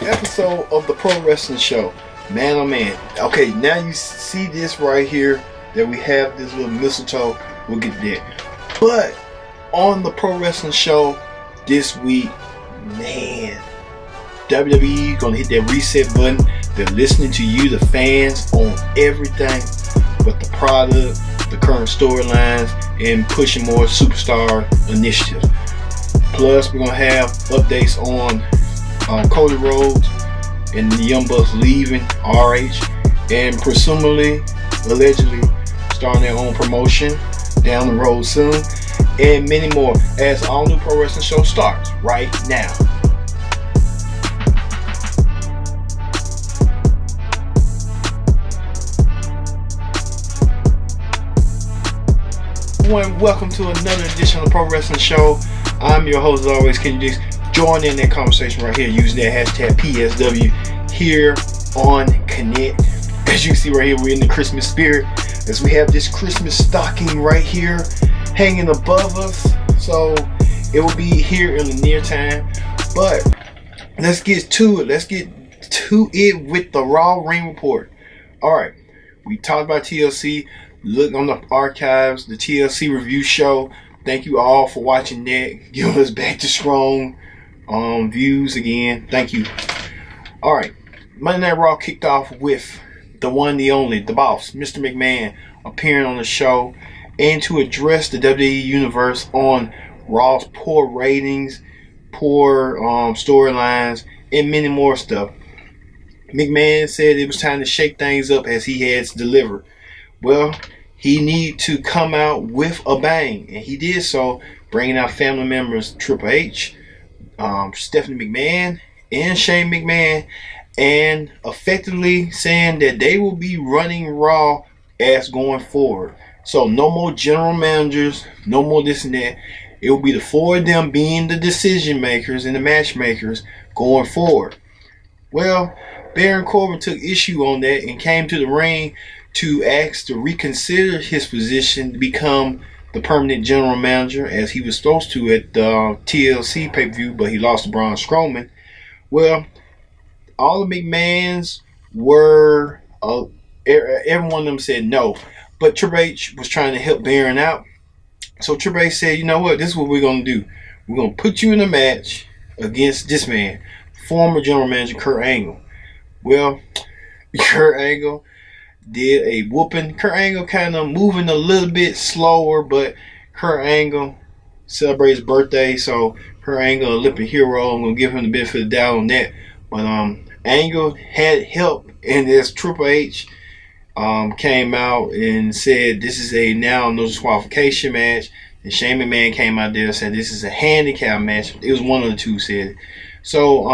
episode of the Pro Wrestling Show. Man, oh man. Okay, now you see this right here that we have this little mistletoe. We'll get there. But on the Pro Wrestling Show this week, man, WWE gonna hit that reset button. They're listening to you, the fans, on everything but the product, the current storylines, and pushing more superstar initiatives. Plus, we're gonna have updates on Cody Rhodes and the Young Bucks leaving RH and presumably, allegedly, starting their own promotion down the road soon, and many more as all new Pro Wrestling Show starts right now. Welcome to another edition of the Pro Wrestling Show. I'm your host, as always, Kenny Dix. Join in that conversation right here using that hashtag PSW here on Connect. As you can see right here, we're in the Christmas spirit as we have this Christmas stocking right here hanging above us. So it will be here in the near time. But let's get to it. Let's get to it with the Raw Ring Report. Alright, we talked about TLC. Look on the archives, the TLC review show. Thank you all for watching that. Give us back to strong views again. Thank you. Alright, Monday Night Raw kicked off with the one, the only, the boss, Mr. McMahon, appearing on the show and to address the WWE Universe on Raw's poor ratings, poor storylines, and many more stuff. McMahon said it was time to shake things up as he has delivered. Well, he needed to come out with a bang, and he did so, bringing out family members Triple H, Stephanie McMahon, and Shane McMahon, and effectively saying that they will be running Raw as going forward. So no more general managers, no more this and that. It will be the four of them being the decision makers and the matchmakers going forward. Well, Baron Corbin took issue on that and came to the ring to ask to reconsider his position to become the permanent general manager, as he was supposed to at the TLC pay-per-view, but he lost to Braun Strowman. Well, all the McMahons were, every one of them said no, but Triple H was trying to help Baron out. So Triple H said, you know what, this is what we're going to do. We're going to put you in a match against this man, former general manager Kurt Angle. Well, Kurt Angle did a whooping. Kurt Angle kind of moving a little bit slower, but Kurt Angle celebrates his birthday, so Kurt Angle, Olympic hero, I'm going to give him the benefit of the doubt on that. But Angle had help, and as Triple H came out and said this is a now no disqualification match, and Shane McMahon came out there and said this is a handicap match. It was one of the two said. So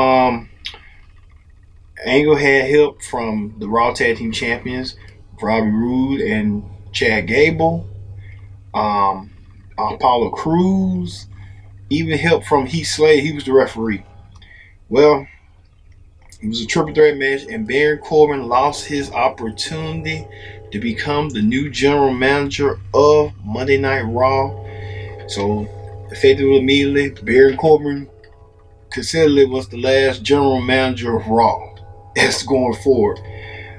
Angle had help from the Raw Tag Team Champions, Robbie Roode and Chad Gable, Apollo Crews, even help from Heath Slater. He was the referee. Well, it was a triple threat match, and Baron Corbin lost his opportunity to become the new general manager of Monday Night Raw. So, effectively, immediately, Baron Corbin considered it was the last general manager of Raw. That's going forward.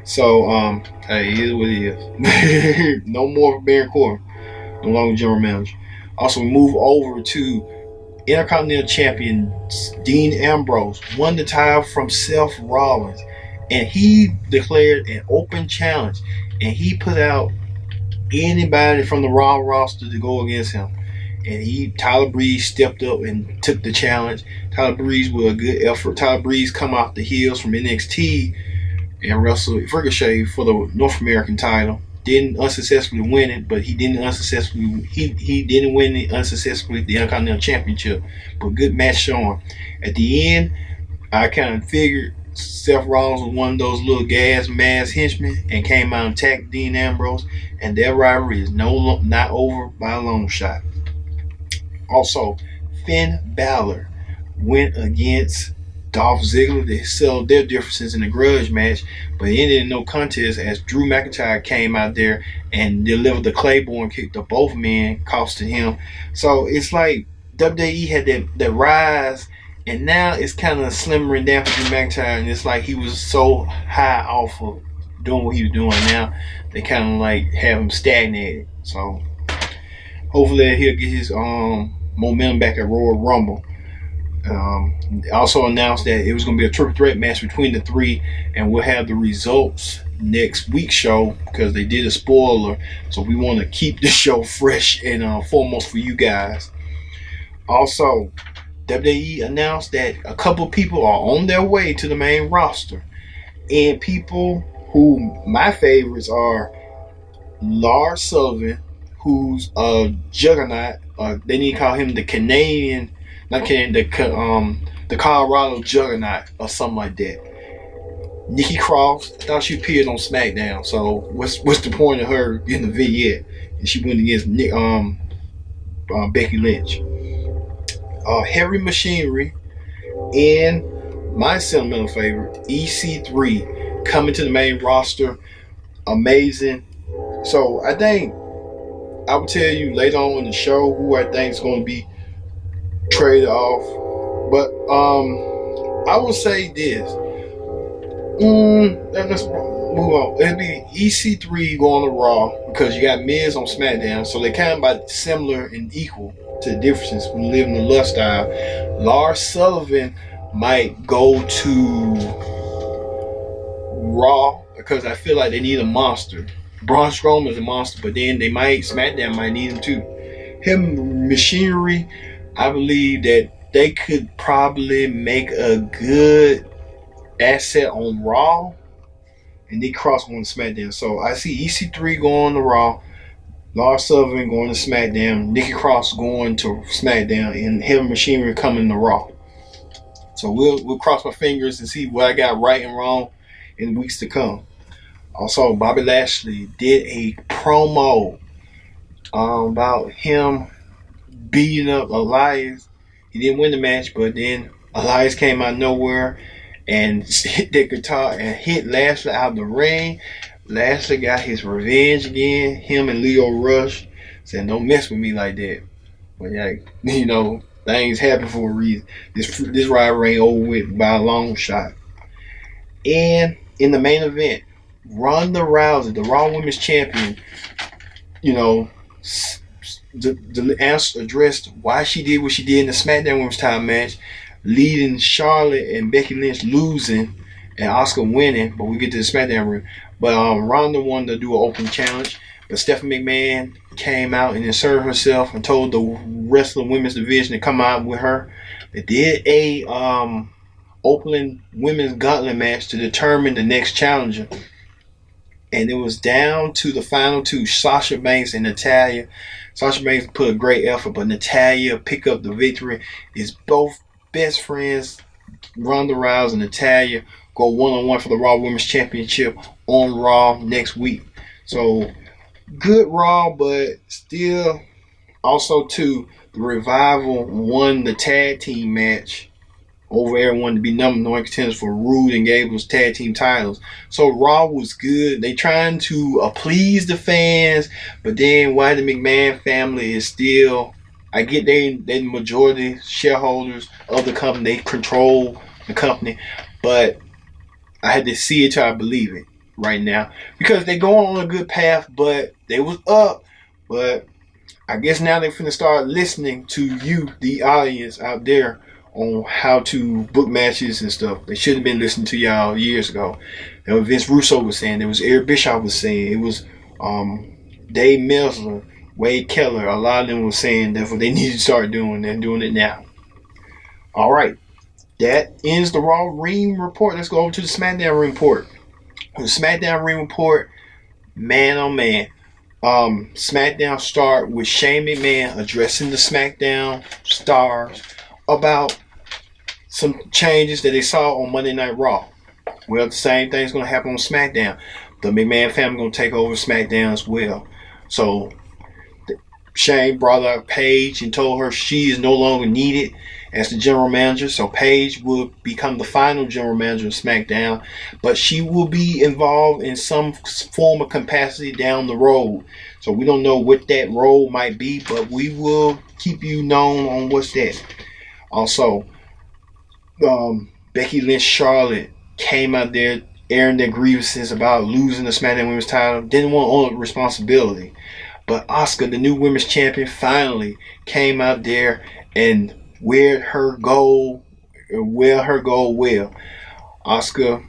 So, hey, it is what it is. No more Baron Corbin. No longer general manager. Also, we move over to Intercontinental Champion Dean Ambrose. Won the title from Seth Rollins. And he declared an open challenge. And he put out anybody from the Raw roster to go against him. And Tyler Breeze stepped up and took the challenge. Tyler Breeze with a good effort. Tyler Breeze come off the heels from NXT and wrestled Ricochet for the North American title. Didn't unsuccessfully win it, but he didn't win it unsuccessfully the Intercontinental Championship. But good match showing. At the end, I kind of figured Seth Rollins was one of those little gas mask henchmen and came out and attacked Dean Ambrose, and their rivalry is not over by a long shot. Also, Finn Balor went against Dolph Ziggler. They settled their differences in a grudge match, but it ended in no contest as Drew McIntyre came out there and delivered the Claymore kick to both men, costing him. So it's like WWE had that rise and now it's kind of slimmering down for Drew McIntyre, and it's like he was so high off of doing what he was doing. Now they kind of like have him stagnated. So hopefully he'll get his momentum back at Royal Rumble. Also announced that it was going to be a triple threat match between the three, and we'll have the results next week's show because they did a spoiler. So we want to keep the show fresh and foremost for you guys. Also, WWE announced that a couple people are on their way to the main roster, and people who my favorites are Lars Sullivan, who's a juggernaut. They need to call him the Canadian. Not Canadian, the Colorado Juggernaut or something like that. Nikki Cross, I thought she appeared on SmackDown, so what's the point of her getting the vignette? And she went against Becky Lynch. Heavy Machinery, and my sentimental favorite, EC3, coming to the main roster. Amazing. So I think I will tell you later on in the show who I think is going to be trade off, but I will say this. Let's move on. It'll be EC3 going to Raw because you got Miz on SmackDown, so they kind of about similar and equal to the differences from living the lifestyle. Lars Sullivan might go to Raw because I feel like they need a monster. Braun Strowman is a monster, but then SmackDown might need him too. Him Machinery, I believe that they could probably make a good asset on Raw, and they cross on SmackDown. So I see EC3 going to Raw, Lars Sullivan going to SmackDown, Nikki Cross going to SmackDown, and Heavy Machinery coming to Raw. So we'll cross my fingers and see what I got right and wrong in weeks to come. Also, Bobby Lashley did a promo about him beating up Elias. He didn't win the match, but then Elias came out of nowhere and hit the guitar and hit Lashley out of the ring. Lashley got his revenge again. Him and Leo Rush said, "Don't mess with me like that." But yeah, things happen for a reason. This rivalry ain't over with by a long shot. And in the main event, Ronda Rousey, the Raw Women's Champion, the answer addressed why she did what she did in the SmackDown Women's Title match, leading Charlotte and Becky Lynch losing and Asuka winning. But we get to the SmackDown ring. But Ronda wanted to do an open challenge, but Stephanie McMahon came out and inserted herself and told the rest of the women's division to come out with her. They did a opening women's gauntlet match to determine the next challenger. And it was down to the final two, Sasha Banks and Natalya. Sasha Banks put a great effort, but Natalya picked up the victory. It's both best friends, Ronda Rousey and Natalya, go one-on-one for the Raw Women's Championship on Raw next week. So, good Raw, but still, also too, the Revival won the tag team match over everyone to be number one contenders for Rude and Gable's tag team titles. So Raw was good. They trying to please the fans, but then why the McMahon family is still, I get they the majority shareholders of the company. They control the company, but I had to see it till I believe it right now because they going on a good path, but they was up. But I guess now they're finna start listening to you, the audience out there, on how to book matches and stuff. They should have been listening to y'all years ago. That was Vince Russo was saying. It was Eric Bischoff was saying. It was Dave Meltzer, Wade Keller. A lot of them were saying that's what they need to start doing. They're doing it now. All right. That ends the Raw Ring Report. Let's go over to the SmackDown Ring Report. The SmackDown Ring Report, man oh man. SmackDown start with Shane McMahon addressing the SmackDown stars about some changes that they saw on Monday Night Raw. Well, the same thing's going to happen on SmackDown. The McMahon family going to take over SmackDown as well. So Shane brought up Paige and told her she is no longer needed as the general manager. So Paige will become the final general manager of SmackDown, but she will be involved in some form of capacity down the road. So we don't know what that role might be, but we will keep you known on what's that. Also, Becky Lynch, Charlotte came out there airing their grievances about losing the SmackDown Women's title. Didn't want to own responsibility. But Asuka, the new women's champion, finally came out there and wear her goal well. Asuka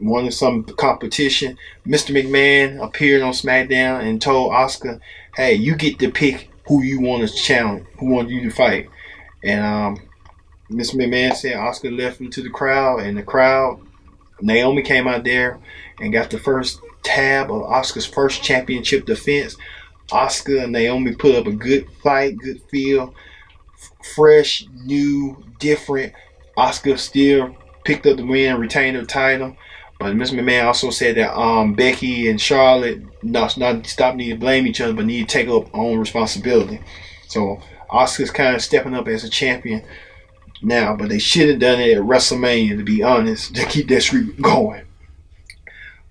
won some competition. Mr. McMahon appeared on SmackDown and told Asuka, hey, you get to pick who you want to challenge, who want you to fight. And Mr. McMahon said Asuka left into the crowd, and the crowd, Naomi came out there and got the first tab of Asuka's first championship defense. Asuka and Naomi put up a good fight, good feel, fresh, new, different. Asuka still picked up the win and retained her title. But Mr. McMahon also said that Becky and Charlotte not stop need to blame each other, but need to take up own responsibility. So Asuka's kind of stepping up as a champion now, but they should have done it at WrestleMania, to be honest, to keep that streak going.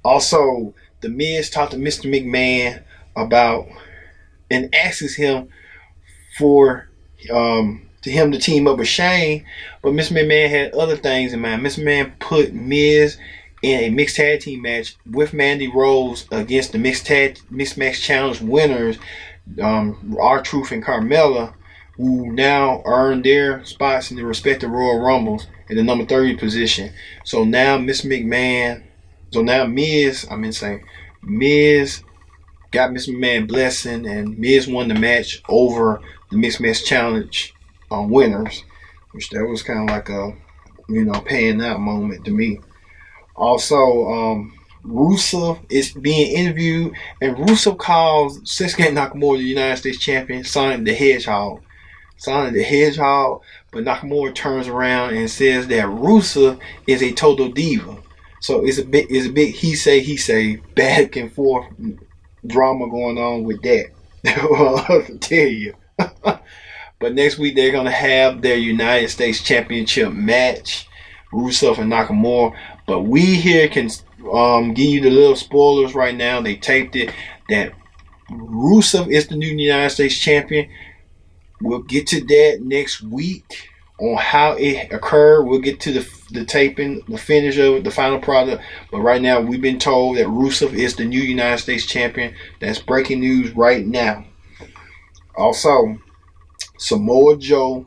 Also, The Miz talked to Mr. McMahon about and asks him for him to team up with Shane, but Mr. McMahon had other things in mind. Mr. McMahon put Miz in a mixed tag team match with Mandy Rose against the mixed match challenge winners, R-Truth and Carmella, who now earn their spots in the respective Royal Rumbles in the number 30 position. So now Miz got Mr. McMahon blessing, and Miz won the match over the mixed match challenge winners, which that was kind of like a paying out moment to me. Also, Rusev is being interviewed, and Rusev calls Shinsuke Nakamura the United States champion Sonic the Hedgehog. But Nakamura turns around and says that Rusev is a total diva. So it's a big he say back and forth drama going on with that. I'll tell you. But next week they're gonna have their United States Championship match, Rusev and Nakamura. But we here can give you the little spoilers right now. They taped it that Rusev is the new United States champion. We'll get to that next week on how it occurred. We'll get to the taping, the finish of it, the final product. But right now, we've been told that Rusev is the new United States champion. That's breaking news right now. Also, Samoa Joe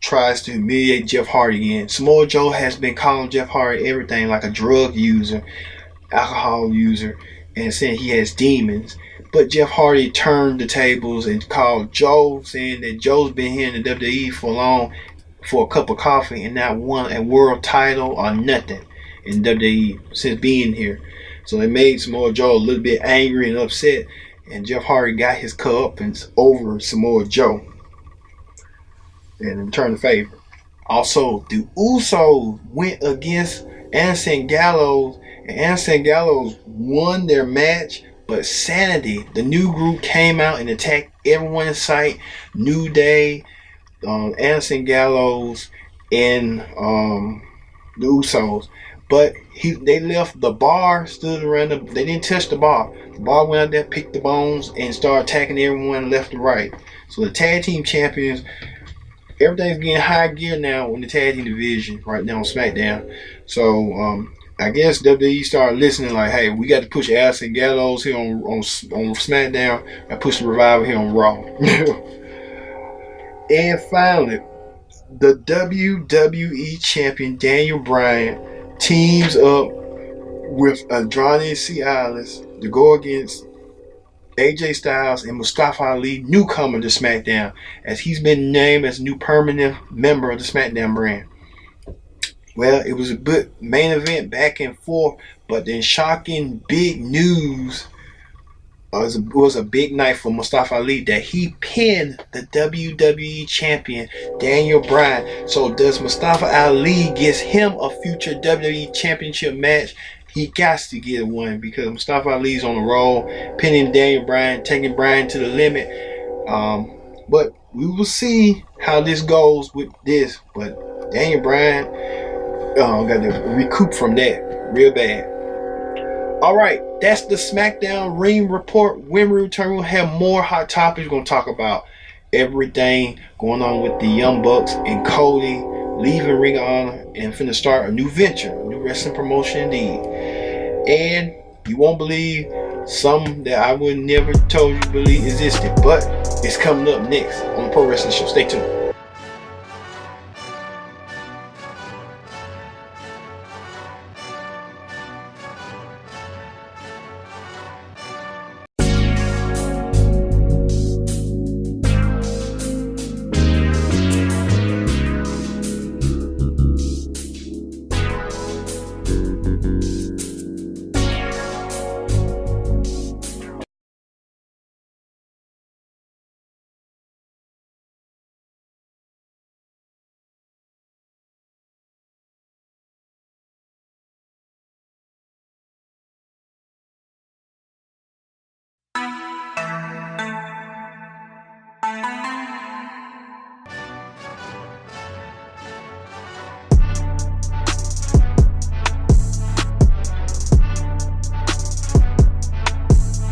tries to humiliate Jeff Hardy again. Samoa Joe has been calling Jeff Hardy everything, like a drug user, alcohol user, and saying he has demons. But Jeff Hardy turned the tables and called Joe, saying that Joe's been here in the WWE for a cup of coffee and not won a world title or nothing in WWE since being here. So they made Samoa Joe a little bit angry and upset, and Jeff Hardy got his comeuppance over Samoa Joe and returned the favor. Also, the Usos went against Anderson Gallows, and Anderson Gallows won their match. But Sanity, the new group, came out and attacked everyone in sight. New Day, Anderson Gallows, and the Usos. But they left the bar, stood around they didn't touch the bar. The bar went out there, picked the bones, and started attacking everyone left and right. So the tag team champions, everything's getting high gear now in the tag team division right now on SmackDown. So I guess WWE started listening like, hey, we got to push Anderson Gallows here on SmackDown and push the Revival here on Raw. And finally, the WWE champion Daniel Bryan teams up with Andrade Cien to go against AJ Styles and Mustafa Ali, newcomer to SmackDown, as he's been named as a new permanent member of the SmackDown brand. Well, it was a good main event, back and forth, but then shocking big news. It was a big night for Mustafa Ali that he pinned the WWE champion Daniel Bryan. So does Mustafa Ali get him a future WWE championship match? He got to get one because Mustafa Ali's on the roll, pinning Daniel Bryan, taking Bryan to the limit. But we will see how this goes with this. But Daniel Bryan got to recoup from that real bad. Alright, that's the SmackDown Ring Report. When we return, we'll have more hot topics. We're going to talk about everything going on with the Young Bucks and Cody, leaving Ring of Honor and finna start a new venture, a new wrestling promotion indeed. And you won't believe some that I would never told you believe existed, but it's coming up next on the Pro Wrestling Show. Stay tuned.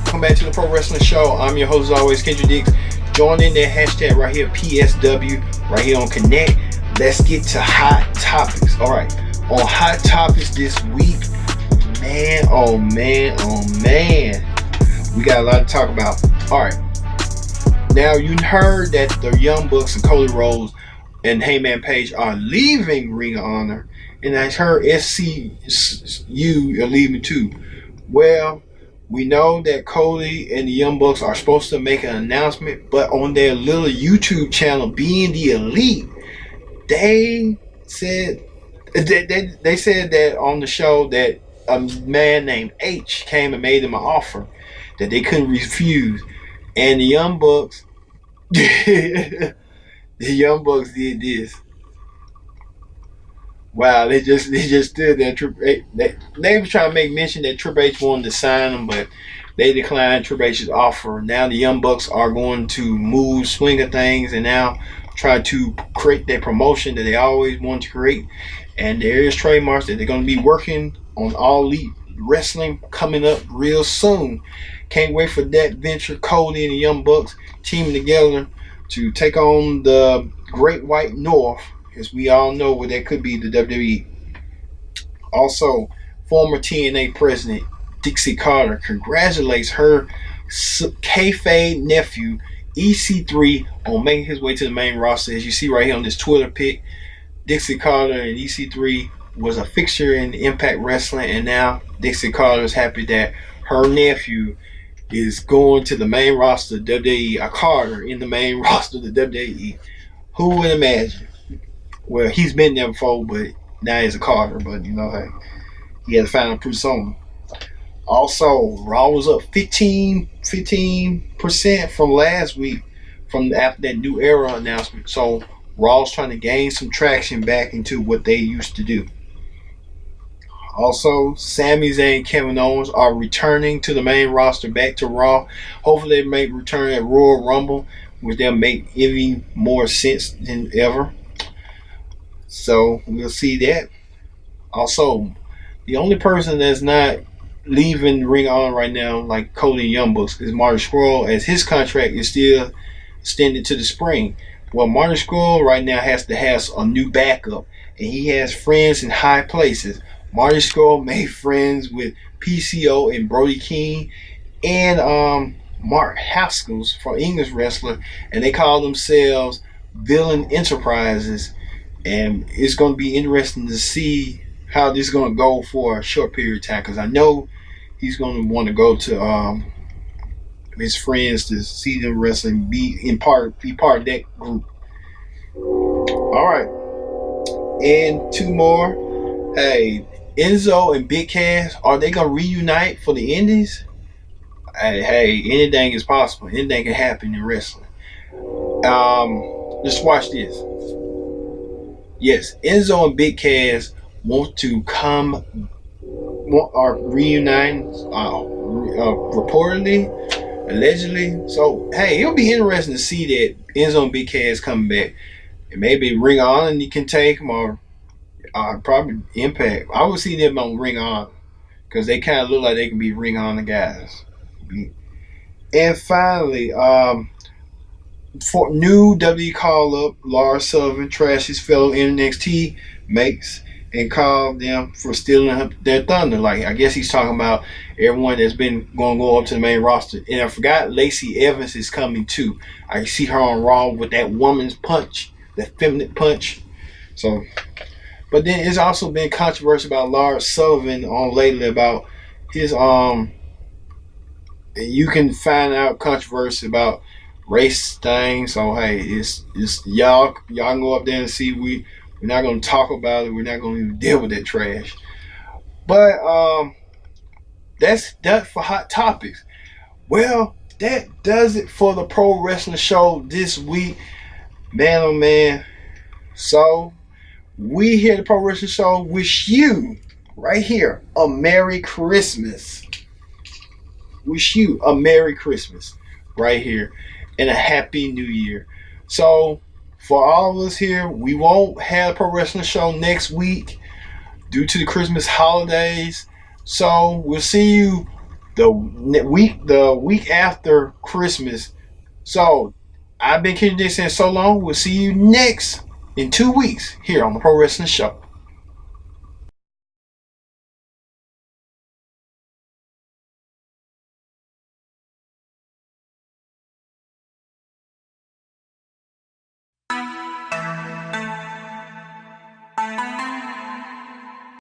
Welcome back to the Pro Wrestling Show. I'm your host as always, Kendrick Dix. Join in that hashtag right here, PSW, right here on Connect. Let's get to hot topics. Alright, on hot topics this week, man, oh man, we got a lot to talk about. Alright, now you heard that the Young Bucks and Cody Rhodes and Heyman Page are leaving Ring of Honor, and I heard SCU are leaving too. Well, we know that Cody and the Young Bucks are supposed to make an announcement, but on their little YouTube channel, Being the Elite, they said that on the show that a man named H came and made them an offer that they couldn't refuse, and the Young Bucks, the Young Bucks did this. Wow, they just stood there. They were trying to make mention that Triple H wanted to sign them, but they declined Triple H's offer. Now the Young Bucks are going to swing of things, and now try to create their promotion that they always wanted to create. And there is trademarks that they're going to be working on All Elite Wrestling coming up real soon. Can't wait for that venture. Cody and the Young Bucks teaming together to take on the Great White North, as we all know what that could be, the WWE. Also, former TNA president Dixie Carter congratulates her kayfabe nephew EC3 on making his way to the main roster. As you see right here on this Twitter pic, Dixie Carter and EC3 was a fixture in Impact Wrestling, and now Dixie Carter is happy that her nephew is going to the main roster of WWE, a Carter in the main roster of the WWE. Who would imagine? Well, he's been there before, but now he's a Carter. But you know, hey, he had to find a persona. Also, Raw was up 15% from last week after that new era announcement. So Raw's trying to gain some traction back into what they used to do. Also, Sami Zayn and Kevin Owens are returning to the main roster, back to Raw. Hopefully they may return at Royal Rumble, which they'll make even more sense than ever. So we'll see that. Also, the only person that's not leaving Ring of Honor right now, like Cody and Young Bucks, is Marty Scurll, as his contract is still extended to the spring. Well, Marty Scurll right now has to have a new backup, and he has friends in high places. Marty Scurll made friends with PCO and Brody King and Mark Haskell's from English wrestler, and they call themselves Villain Enterprises. And it's going to be interesting to see how this is going to go for a short period of time, because I know he's going to want to go to his friends to see them wrestling, be part of that group. All right, and two more. Hey, Enzo and Big Cass, are they going to reunite for the Indies? Hey, anything is possible. Anything can happen in wrestling. Just watch this. Yes, Enzo and Big Cass want to are reuniting, reportedly, allegedly. So, hey, it'll be interesting to see that Enzo and Big Cass coming back. And maybe Ring of Honor, you can take them, or probably Impact. I would see them on Ring of Honor, because they kind of look like they can be Ring of Honor guys. And finally, For new WWE call up, Lars Sullivan trashed his fellow NXT mates and called them for stealing their thunder. Like, I guess he's talking about everyone that's been going to go up to the main roster. And I forgot Lacey Evans is coming too. I see her on Raw with that woman's punch, that feminine punch. So, but then it's also been controversy about Lars Sullivan on lately about his you can find out controversy about race things. So hey, it's y'all can go up there and see. We're not gonna talk about it. We're not gonna even deal with that trash. But that's that for hot topics. Well, that does it for the Pro Wrestling Show this week, man. Oh man. So we here at the Pro Wrestling Show wish you right here a Merry Christmas. Wish you a Merry Christmas right here and a Happy New Year. So for all of us here, we won't have a Pro Wrestling Show next week due to the Christmas holidays. So we'll see you the week after Christmas. So I've been Kenny Dick saying so long. We'll see you next in 2 weeks here on the Pro Wrestling Show.